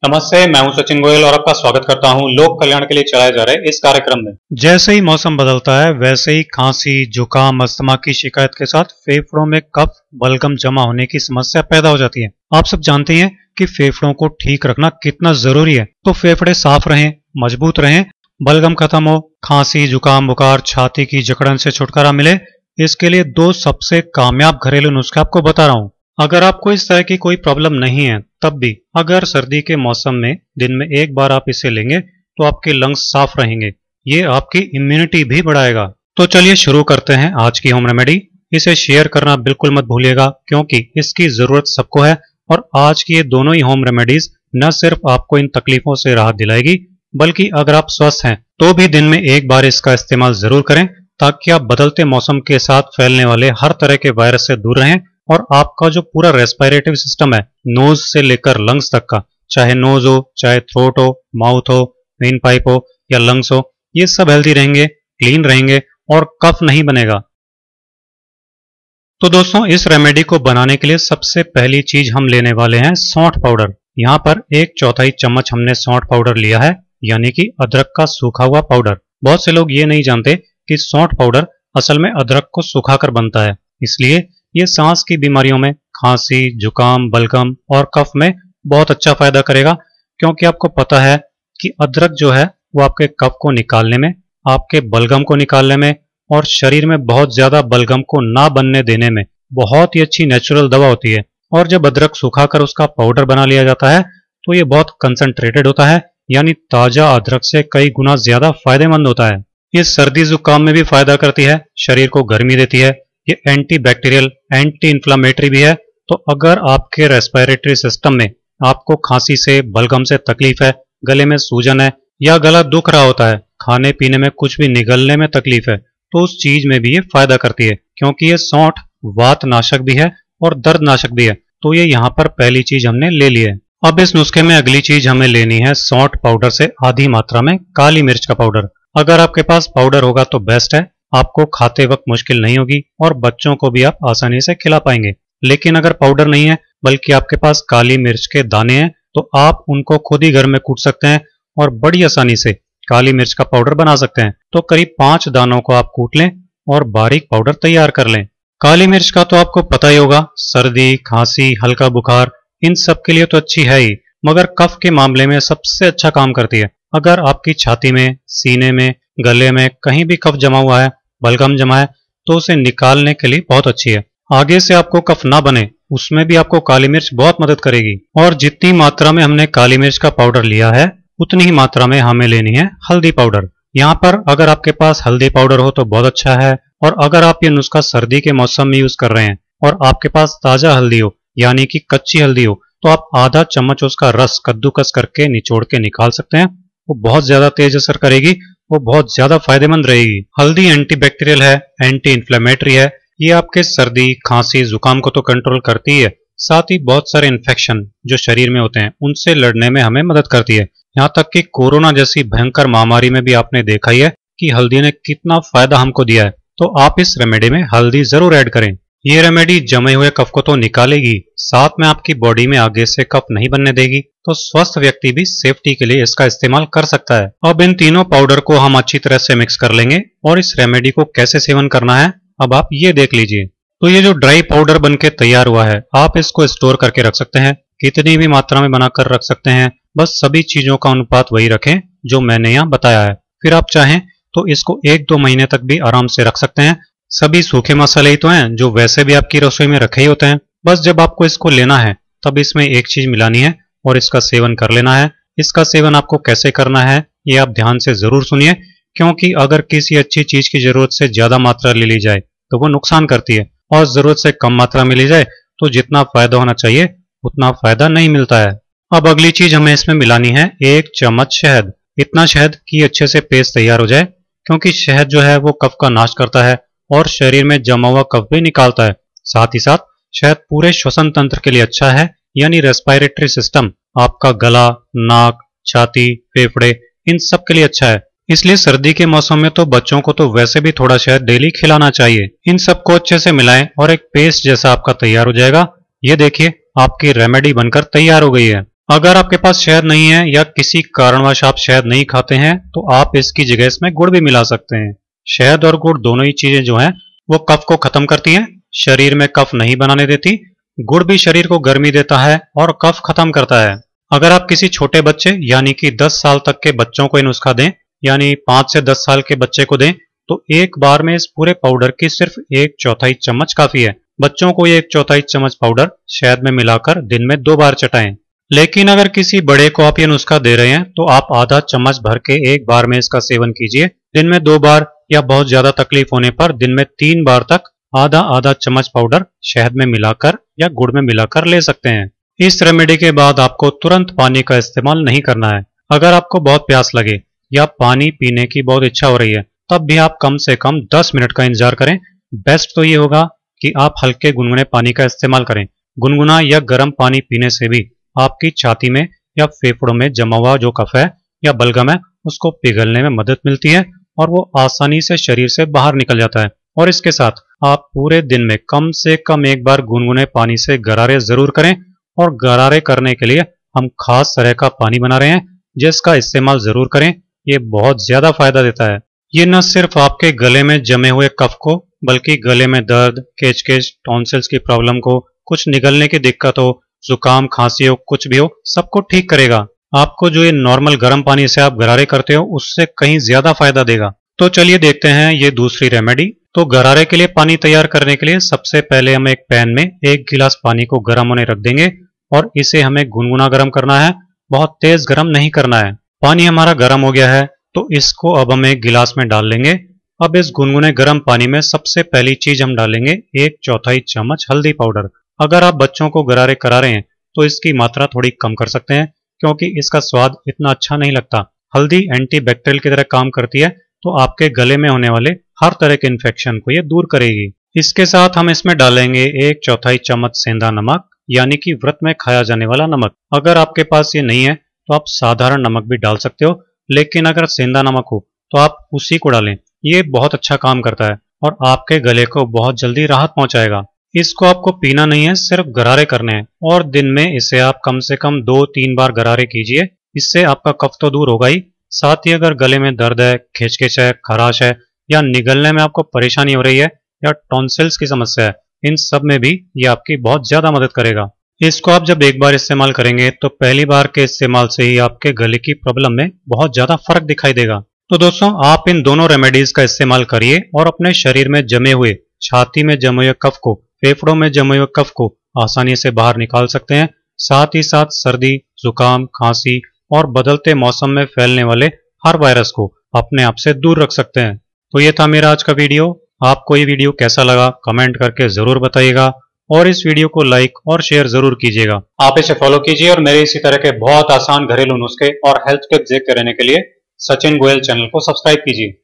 नमस्ते, मैं हूं सचिन गोयल और आपका स्वागत करता हूं लोक कल्याण के लिए चलाए जा रहे इस कार्यक्रम में। जैसे ही मौसम बदलता है वैसे ही खांसी, जुकाम, अस्थमा की शिकायत के साथ फेफड़ों में कफ, बलगम जमा होने की समस्या पैदा हो जाती है। आप सब जानते हैं कि फेफड़ों को ठीक रखना कितना जरूरी है। तो फेफड़े साफ रहें, मजबूत रहें, बलगम खत्म हो, खांसी, जुकाम, बुखार, छाती की जकड़न से छुटकारा मिले, इसके लिए दो सबसे कामयाब घरेलू नुस्खे आपको बता रहा हूं। अगर आपको इस तरह की कोई प्रॉब्लम नहीं है तब भी अगर सर्दी के मौसम में दिन में एक बार आप इसे लेंगे तो आपके लंग्स साफ रहेंगे। ये आपकी इम्यूनिटी भी बढ़ाएगा। तो चलिए शुरू करते हैं आज की होम रेमेडी। इसे शेयर करना बिल्कुल मत भूलिएगा क्योंकि इसकी जरूरत सबको है। और आज की ये दोनों ही होम रेमेडीज न सिर्फ आपको इन तकलीफों से राहत दिलाएगी बल्कि अगर आप स्वस्थ हैं तो भी दिन में एक बार इसका इस्तेमाल जरूर करें ताकि आप बदलते मौसम के साथ फैलने वाले हर तरह के वायरस से दूर रहें और आपका जो पूरा रेस्पिरेटरी सिस्टम है, नोज से लेकर लंग्स तक का, चाहे नोज हो, चाहे थ्रोट हो, माउथ हो, वेन पाइप हो या लंग्स हो, ये सब हेल्दी रहेंगे, क्लीन रहेंगे और कफ नहीं बनेगा। तो दोस्तों, इस रेमेडी को बनाने के लिए सबसे पहली चीज हम लेने वाले हैं सौंठ पाउडर। यहाँ पर 1/4 चम्मच हमने सौंठ पाउडर लिया है, यानी कि अदरक का सूखा हुआ पाउडर। बहुत से लोग ये नहीं जानते कि सौंठ पाउडर असल में अदरक को सुखाकर बनता है, इसलिए ये सांस की बीमारियों में, खांसी, जुकाम, बलगम और कफ में बहुत अच्छा फायदा करेगा। क्योंकि आपको पता है कि अदरक जो है वो आपके कफ को निकालने में, आपके बलगम को निकालने में और शरीर में बहुत ज्यादा बलगम को ना बनने देने में बहुत ही अच्छी नेचुरल दवा होती है। और जब अदरक सुखाकर उसका पाउडर बना लिया जाता है तो ये बहुत कंसंट्रेटेड होता है, यानी ताजा अदरक से कई गुना ज्यादा फायदेमंद होता है। ये सर्दी जुकाम में भी फायदा करती है, शरीर को गर्मी देती है। ये एंटी बैक्टीरियल, एंटी इन्फ्लामेटरी भी है। तो अगर आपके रेस्पिरेटरी सिस्टम में आपको खांसी से, बलगम से तकलीफ है, गले में सूजन है या गला दुख रहा होता है, खाने पीने में कुछ भी निगलने में तकलीफ है, तो उस चीज में भी ये फायदा करती है। क्योंकि ये सौंठ वात नाशक भी है और दर्द नाशक भी है। तो ये यहाँ पर पहली चीज हमने ले ली है। अब इस नुस्खे में अगली चीज हमें लेनी है सौंठ पाउडर से आधी मात्रा में काली मिर्च का पाउडर। अगर आपके पास पाउडर होगा तो बेस्ट है, आपको खाते वक्त मुश्किल नहीं होगी और बच्चों को भी आप आसानी से खिला पाएंगे। लेकिन अगर पाउडर नहीं है बल्कि आपके पास काली मिर्च के दाने हैं तो आप उनको खुद ही घर में कूट सकते हैं और बड़ी आसानी से काली मिर्च का पाउडर बना सकते हैं। तो करीब 5 दानों को आप कूट लें और बारीक पाउडर तैयार कर लें। काली मिर्च का तो आपको पता ही होगा, सर्दी, खांसी, हल्का बुखार, इन सब के लिए तो अच्छी है ही, मगर कफ के मामले में सबसे अच्छा काम करती है। अगर आपकी छाती में, सीने में, गले में कहीं भी कफ जमा हुआ है, बलगम जमा है, तो उसे निकालने के लिए बहुत अच्छी है। आगे से आपको कफ ना बने उसमें भी आपको काली मिर्च बहुत मदद करेगी। और जितनी मात्रा में हमने काली मिर्च का पाउडर लिया है उतनी ही मात्रा में हमें लेनी है हल्दी पाउडर। यहाँ पर अगर आपके पास हल्दी पाउडर हो तो बहुत अच्छा है। और अगर आप ये नुस्खा सर्दी के मौसम में यूज कर रहे हैं और आपके पास ताजा हल्दी हो, यानी कि कच्ची हल्दी हो, तो आप आधा चम्मच उसका रस कद्दूकस करके निचोड़ के निकाल सकते हैं। वो बहुत ज्यादा तेज असर करेगी, वो बहुत ज्यादा फायदेमंद रहेगी। हल्दी एंटीबैक्टीरियल है, एंटी इन्फ्लेमेटरी है। ये आपके सर्दी, खांसी, जुकाम को तो कंट्रोल करती है, साथ ही बहुत सारे इन्फेक्शन जो शरीर में होते हैं उनसे लड़ने में हमें मदद करती है। यहाँ तक कि कोरोना जैसी भयंकर महामारी में भी आपने देखा ही है कि हल्दी ने कितना फायदा हमको दिया है। तो आप इस रेमेडी में हल्दी जरूर ऐड करें। ये रेमेडी जमे हुए कफ को तो निकालेगी, साथ में आपकी बॉडी में आगे से कफ नहीं बनने देगी। तो स्वस्थ व्यक्ति भी सेफ्टी के लिए इसका इस्तेमाल कर सकता है। अब इन तीनों पाउडर को हम अच्छी तरह से मिक्स कर लेंगे और इस रेमेडी को कैसे सेवन करना है अब आप ये देख लीजिए। तो ये जो ड्राई पाउडर बनके तैयार हुआ है, आप इसको स्टोर करके रख सकते हैं, कितनी भी मात्रा में बनाकर रख सकते हैं। बस सभी चीजों का अनुपात वही रखें जो मैंने यहाँ बताया है। फिर आप चाहें तो इसको 1-2 महीने तक भी आराम से रख सकते हैं। सभी सूखे मसाले ही तो हैं जो वैसे भी आपकी रसोई में रखे ही होते हैं। बस जब आपको इसको लेना है तब इसमें एक चीज मिलानी है और इसका सेवन कर लेना है। इसका सेवन आपको कैसे करना है ये आप ध्यान से जरूर सुनिए, क्योंकि अगर किसी अच्छी चीज की जरूरत से ज्यादा मात्रा ले ली जाए तो वो नुकसान करती है और जरूरत से कम मात्रा में ली जाए तो जितना फायदा होना चाहिए उतना फायदा नहीं मिलता है। अब अगली चीज हमें इसमें मिलानी है 1 चम्मच शहद। इतना शहद कि अच्छे से पेस्ट तैयार हो जाए, क्योंकि शहद जो है वो कफ का नाश करता है और शरीर में जमा हुआ कफ भी निकालता है। साथ ही साथ शहद पूरे श्वसन तंत्र के लिए अच्छा है, यानी रेस्पिरेटरी सिस्टम, आपका गला, नाक, छाती, फेफड़े, इन सब के लिए अच्छा है। इसलिए सर्दी के मौसम में तो बच्चों को तो वैसे भी थोड़ा शहद डेली खिलाना चाहिए। इन सबको अच्छे से मिलाएं और एक पेस्ट जैसा आपका तैयार हो जाएगा। ये देखिए आपकी रेमेडी बनकर तैयार हो गई है। अगर आपके पास शहद नहीं है या किसी कारणवश आप शहद नहीं खाते हैं तो आप इसकी जगह इसमें गुड़ भी मिला सकते हैं। शहद और गुड़ दोनों ही चीजें जो हैं वो कफ को खत्म करती हैं, शरीर में कफ नहीं बनाने देती। गुड़ भी शरीर को गर्मी देता है और कफ खत्म करता है। अगर आप किसी छोटे बच्चे यानी कि 10 साल तक के बच्चों को ये नुस्खा दें, यानी 5 से 10 साल के बच्चे को दें, तो एक बार में इस पूरे पाउडर की सिर्फ 1/4 चम्मच काफी है। बच्चों को ये 1/4 चम्मच पाउडर शहद में मिलाकर दिन में 2 बार चटाएं। लेकिन अगर किसी बड़े को आप ये नुस्खा दे रहे हैं तो आप आधा चम्मच भर के एक बार में इसका सेवन कीजिए। दिन में 2 बार या बहुत ज्यादा तकलीफ होने पर दिन में 3 बार तक आधा आधा चम्मच पाउडर शहद में मिलाकर या गुड़ में मिलाकर ले सकते हैं। इस रेमेडी के बाद आपको तुरंत पानी का इस्तेमाल नहीं करना है। अगर आपको बहुत प्यास लगे या पानी पीने की बहुत इच्छा हो रही है तब भी आप कम से कम 10 मिनट का इंतजार करें। बेस्ट तो ये होगा कि आप हल्के गुनगुने पानी का इस्तेमाल करें। गुनगुना या गर्म पानी पीने से भी आपकी छाती में या फेफड़ों में जमा हुआ जो कफ है या बलगम है उसको पिघलने में मदद मिलती है और वो आसानी से शरीर से बाहर निकल जाता है। और इसके साथ आप पूरे दिन में कम से कम एक बार गुनगुने पानी से गरारे जरूर करें। और गरारे करने के लिए हम खास तरह का पानी बना रहे हैं जिसका इस्तेमाल जरूर करें, ये बहुत ज्यादा फायदा देता है। ये न सिर्फ आपके गले में जमे हुए कफ को बल्कि गले में दर्द, केच-केच, टॉन्सिल्स की प्रॉब्लम को, कुछ निगलने की दिक्कत हो, जुकाम खांसी हो, कुछ भी हो, सबको ठीक करेगा। आपको जो ये नॉर्मल गर्म पानी से आप गरारे करते हो उससे कहीं ज्यादा फायदा देगा। तो चलिए देखते हैं ये दूसरी रेमेडी। तो गरारे के लिए पानी तैयार करने के लिए सबसे पहले हम एक पैन में 1 गिलास पानी को गर्म होने रख देंगे और इसे हमें गुनगुना गर्म करना है, बहुत तेज गर्म नहीं करना है। पानी हमारा गर्म हो गया है तो इसको अब हम एक गिलास में डाल लेंगे। अब इस गुनगुने गर्म पानी में सबसे पहली चीज हम डालेंगे 1/4 चम्मच हल्दी पाउडर। अगर आप बच्चों को गरारे करा रहे हैं तो इसकी मात्रा थोड़ी कम कर सकते हैं क्योंकि इसका स्वाद इतना अच्छा नहीं लगता। हल्दी एंटीबैक्टीरियल की तरह काम करती है तो आपके गले में होने वाले हर तरह के इन्फेक्शन को ये दूर करेगी। इसके साथ हम इसमें डालेंगे 1/4 चम्मच सेंधा नमक यानी कि व्रत में खाया जाने वाला नमक। अगर आपके पास ये नहीं है तो आप साधारण नमक भी डाल सकते हो, लेकिन अगर सेंधा नमक हो तो आप उसी को डालें। ये बहुत अच्छा काम करता है और आपके गले को बहुत जल्दी राहत पहुंचाएगा। इसको आपको पीना नहीं है, सिर्फ गरारे करने हैं और दिन में इसे आप कम से कम 2-3 बार गरारे कीजिए। इससे आपका कफ तो दूर होगा ही, साथ ही अगर गले में दर्द है, खिंचखिंच है, खराश है या निगलने में आपको परेशानी हो रही है या टॉन्सिल्स की समस्या है, इन सब में भी ये आपकी बहुत ज्यादा मदद करेगा। इसको आप जब एक बार इस्तेमाल करेंगे तो पहली बार के इस्तेमाल से ही आपके गले की प्रॉब्लम में बहुत ज्यादा फर्क दिखाई देगा। तो दोस्तों आप इन दोनों रेमेडीज का इस्तेमाल करिए और अपने शरीर में जमे हुए, छाती में जमे हुए कफ को, फेफड़ों में जमे हुए कफ को आसानी से बाहर निकाल सकते हैं। साथ ही साथ सर्दी, जुकाम, खांसी और बदलते मौसम में फैलने वाले हर वायरस को अपने आप से दूर रख सकते हैं। तो ये था मेरा आज का वीडियो। आपको ये वीडियो कैसा लगा कमेंट करके जरूर बताइएगा और इस वीडियो को लाइक और शेयर जरूर कीजिएगा। आप इसे फॉलो कीजिए और मेरे इसी तरह के बहुत आसान घरेलू नुस्खे और हेल्थ टिप्स देखते रहने के लिए सचिन गोयल चैनल को सब्सक्राइब कीजिए।